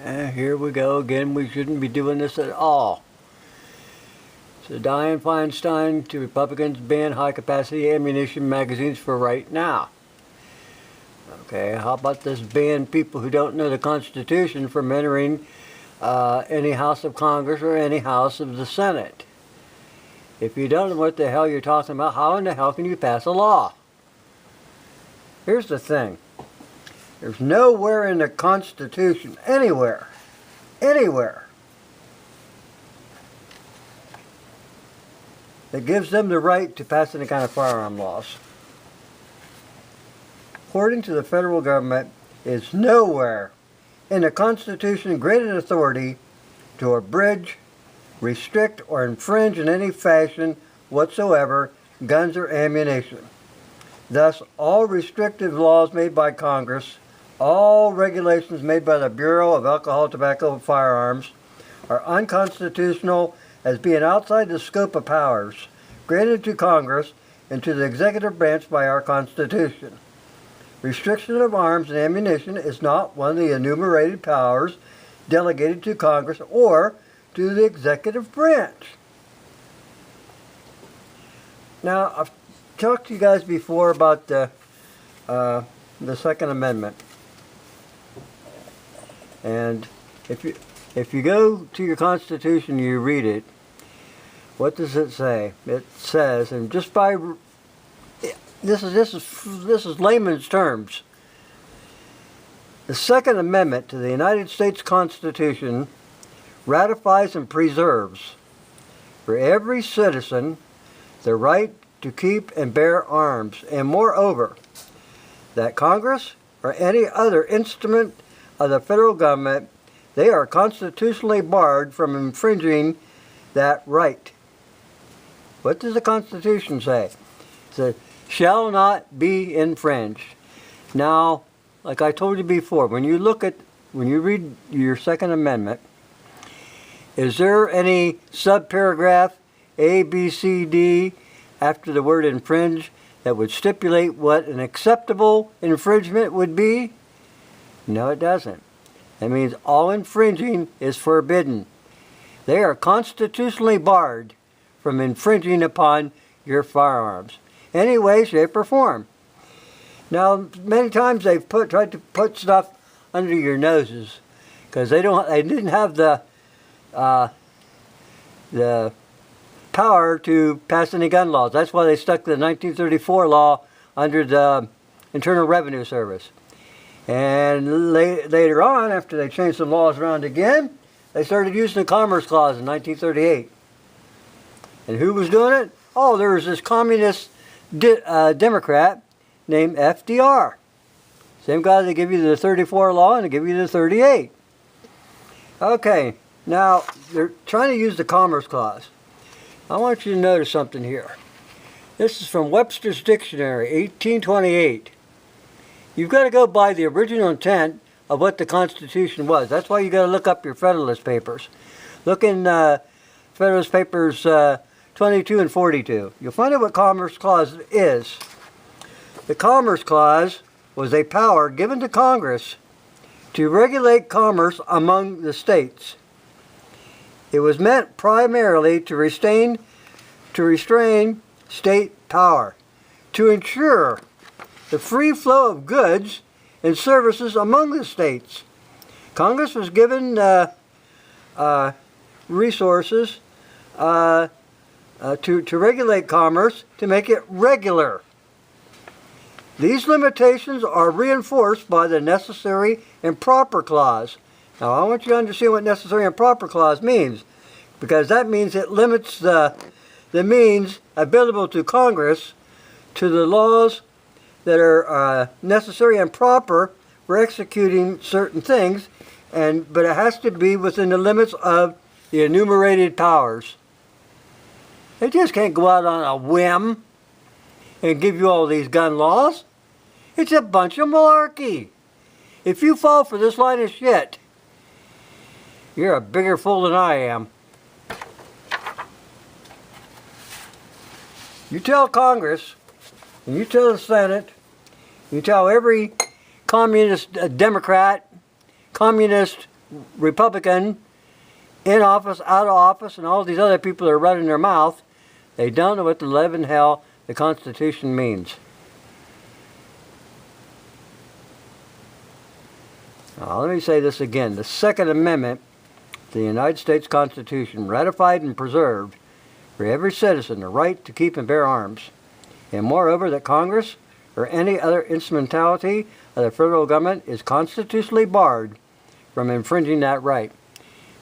Here we go again. We shouldn't be doing this at all. So Dianne Feinstein to Republicans ban high-capacity ammunition magazines for right now. Okay, how about this ban people who don't know the Constitution from entering any House of Congress or any House of the Senate? If you don't know what the hell you're talking about, how in the hell can you pass a law? Here's the thing. There's nowhere in the Constitution, anywhere, that gives them the right to pass any kind of firearm laws. According to the federal government, is nowhere in the Constitution granted authority to abridge, restrict, or infringe in any fashion whatsoever guns or ammunition. Thus, all restrictive laws made by Congress, all regulations made by the Bureau of Alcohol, Tobacco, and Firearms are unconstitutional as being outside the scope of powers granted to Congress and to the executive branch by our Constitution. Restriction of arms and ammunition is not one of the enumerated powers delegated to Congress or to the executive branch. Now, I've talked to you guys before about the Second Amendment. And if you go to your Constitution, you read it, what does it say? It says, and just by this is layman's terms. The Second Amendment to the United States Constitution ratifies and preserves for every citizen the right to keep and bear arms, and moreover, that Congress or any other instrument of the federal government, they are constitutionally barred from infringing that right. What does the Constitution say? It says, shall not be infringed. Now, like I told you before, when you read your Second Amendment, is there any subparagraph A, B, C, D after the word infringe that would stipulate what an acceptable infringement would be? No, it doesn't. That means all infringing is forbidden. They are constitutionally barred from infringing upon your firearms, any way, shape, or form. Now, many times they've tried to put stuff under your noses because they didn't have the power to pass any gun laws. That's why they stuck the 1934 law under the Internal Revenue Service. And later on, after they changed some laws around again, they started using the Commerce Clause in 1938. And who was doing it? Oh, there was this communist Democrat named FDR. Same guy that give you the 34 law and they give you the 38. Okay, now they're trying to use the Commerce Clause. I want you to notice something here. This is from Webster's Dictionary, 1828. You've got to go by the original intent of what the Constitution was. That's why you got to look up your Federalist Papers. Look in Federalist Papers 22 and 42. You'll find out what Commerce Clause is. The Commerce Clause was a power given to Congress to regulate commerce among the states. It was meant primarily to restrain state power, to ensure the free flow of goods and services among the states. Congress was given resources to regulate commerce, to make it regular. These limitations are reinforced by the Necessary and Proper Clause. Now, I want you to understand what Necessary and Proper Clause means, because that means it limits the means available to Congress to the laws that are necessary and proper for executing certain things, but it has to be within the limits of the enumerated powers. They just can't go out on a whim and give you all these gun laws. It's a bunch of malarkey. If you fall for this line of shit, you're a bigger fool than I am. You tell Congress, and you tell the Senate, you tell every communist Democrat, communist Republican, in office, out of office, and all these other people that are running their mouth, they don't know what the living hell the Constitution means. Now, let me say this again. The Second Amendment to the United States Constitution ratified and preserved for every citizen the right to keep and bear arms, and moreover that Congress or any other instrumentality of the federal government is constitutionally barred from infringing that right.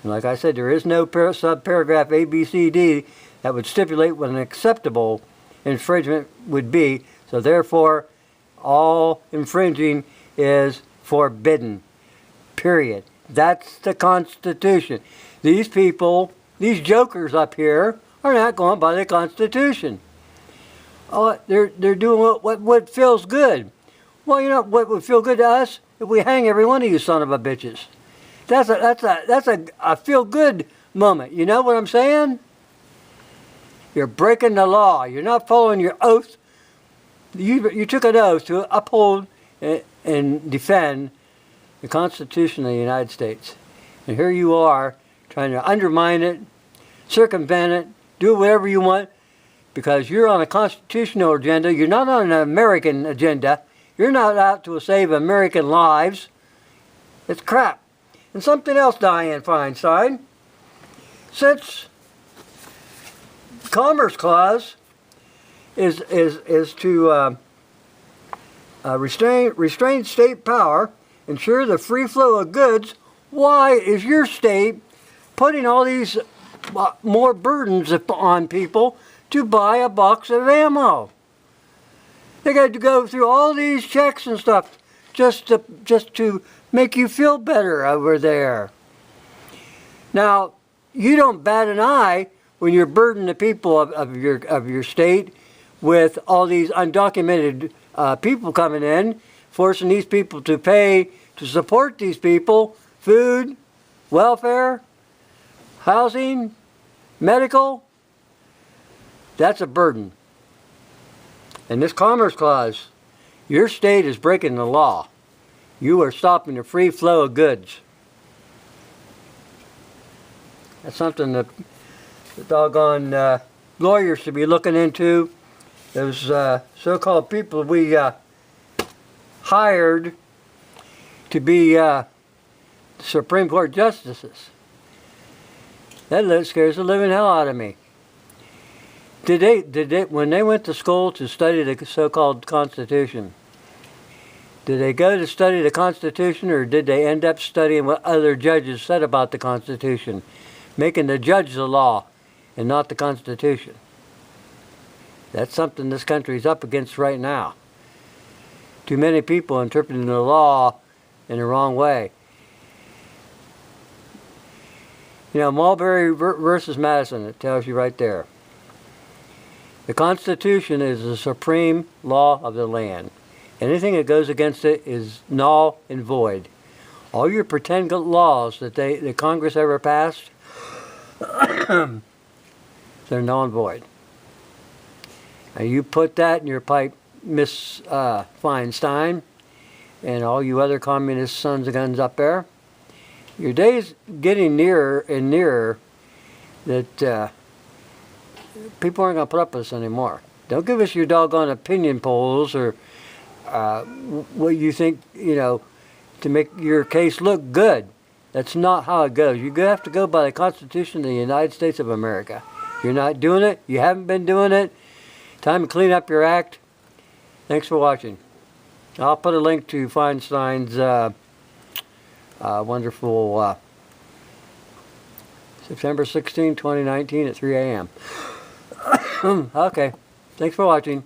And like I said, there is no subparagraph A, B, C, D that would stipulate what an acceptable infringement would be, so therefore all infringing is forbidden. Period. That's the Constitution. These people, these jokers up here, are not going by the Constitution. Oh, they're doing what feels good. Well, you know what would feel good to us? If we hang every one of you son of a bitches. That's a feel good moment. You know what I'm saying? You're breaking the law. You're not following your oath. You took an oath to uphold and defend the Constitution of the United States. And here you are trying to undermine it, circumvent it, do whatever you want because you're on a constitutional agenda. You're not on an American agenda. You're not out to save American lives. It's crap. And something else, Dianne Feinstein. Since the Commerce Clause is to restrain state power, ensure the free flow of goods, why is your state putting all these more burdens on people to buy a box of ammo? They got to go through all these checks and stuff just to make you feel better over there. Now, you don't bat an eye when you're burdening the people of your state with all these undocumented people coming in, forcing these people to pay to support these people, food, welfare, housing, medical. That's a burden. And this Commerce Clause, your state is breaking the law. You are stopping the free flow of goods. That's something that the doggone lawyers should be looking into. Those so-called people we hired to be Supreme Court justices. That scares the living hell out of me. Did they, when they went to school to study the so-called Constitution, did they go to study the Constitution, or did they end up studying what other judges said about the Constitution, making the judge the law and not the Constitution? That's something this country is up against right now. Too many people interpreting the law in the wrong way. You know, Marbury versus Madison, it tells you right there. The Constitution is the supreme law of the land. Anything that goes against it is null and void. All your pretend laws that the Congress ever passed, they're null and void. And you put that in your pipe, Miss Feinstein, and all you other communist sons of guns up there. Your day's getting nearer and nearer that people aren't going to put up with us anymore. Don't give us your doggone opinion polls or what you think, you know, to make your case look good. That's not how it goes. You have to go by the Constitution of the United States of America. You're not doing it. You haven't been doing it. Time to clean up your act. Thanks for watching. I'll put a link to Feinstein's wonderful September 16, 2019 at 3 a.m. Okay. Thanks for watching.